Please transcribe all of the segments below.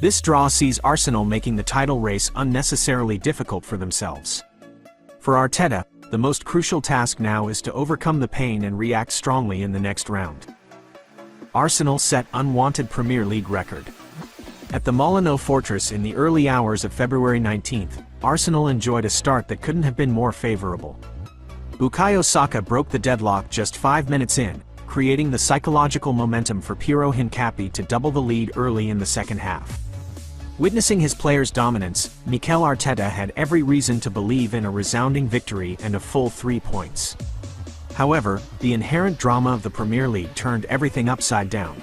This draw sees Arsenal making the title race unnecessarily difficult for themselves. For Arteta, the most crucial task now is to overcome the pain and react strongly in the next round. Arsenal set unwanted Premier League record. At the Molineux Fortress in the early hours of February 19th, Arsenal enjoyed a start that couldn't have been more favourable. Bukayo Saka broke the deadlock just 5 minutes in, creating the psychological momentum for Piero Hincapié to double the lead early in the second half. Witnessing his players' dominance, Mikel Arteta had every reason to believe in a resounding victory and a full 3 points. However, the inherent drama of the Premier League turned everything upside down.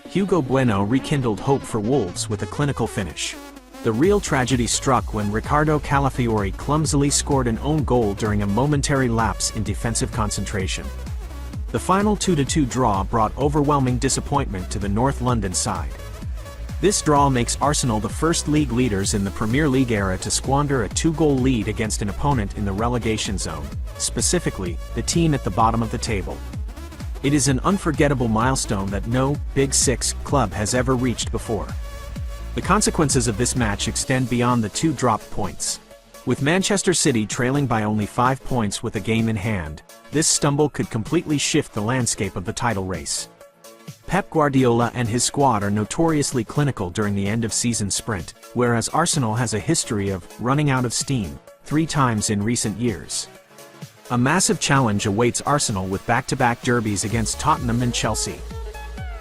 Hugo Bueno rekindled hope for Wolves with a clinical finish. The real tragedy struck when Riccardo Calafiori clumsily scored an own goal during a momentary lapse in defensive concentration. The final 2-2 draw brought overwhelming disappointment to the North London side. This draw makes Arsenal the first league leaders in the Premier League era to squander a 2-goal lead against an opponent in the relegation zone, specifically, the team at the bottom of the table. It is an unforgettable milestone that no Big Six club has ever reached before. The consequences of this match extend beyond the 2 dropped points. With Manchester City trailing by only 5 points with a game in hand, this stumble could completely shift the landscape of the title race. Pep Guardiola and his squad are notoriously clinical during the end-of-season sprint, whereas Arsenal has a history of running out of steam 3 times in recent years. A massive challenge awaits Arsenal with back-to-back derbies against Tottenham and Chelsea.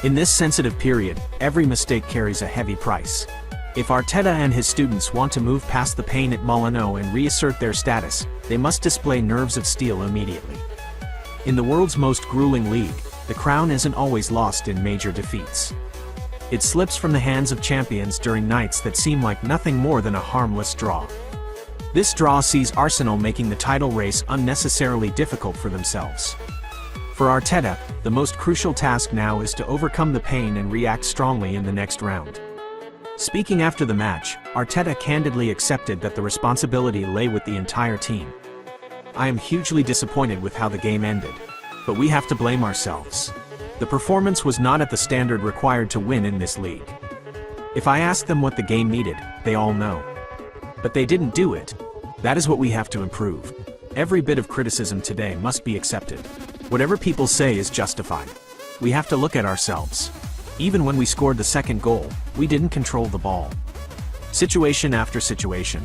In this sensitive period, every mistake carries a heavy price. If Arteta and his students want to move past the pain at Molineux and reassert their status, they must display nerves of steel immediately. In the world's most grueling league, the crown isn't always lost in major defeats. It slips from the hands of champions during nights that seem like nothing more than a harmless draw. This draw sees Arsenal making the title race unnecessarily difficult for themselves. For Arteta, the most crucial task now is to overcome the pain and react strongly in the next round. Speaking after the match, Arteta candidly accepted that the responsibility lay with the entire team. "I am hugely disappointed with how the game ended. But we have to blame ourselves. The performance was not at the standard required to win in this league. If I ask them what the game needed, they all know. But they didn't do it. That is what we have to improve. Every bit of criticism today must be accepted. Whatever people say is justified. We have to look at ourselves. Even when we scored the second goal, we didn't control the ball. Situation after situation,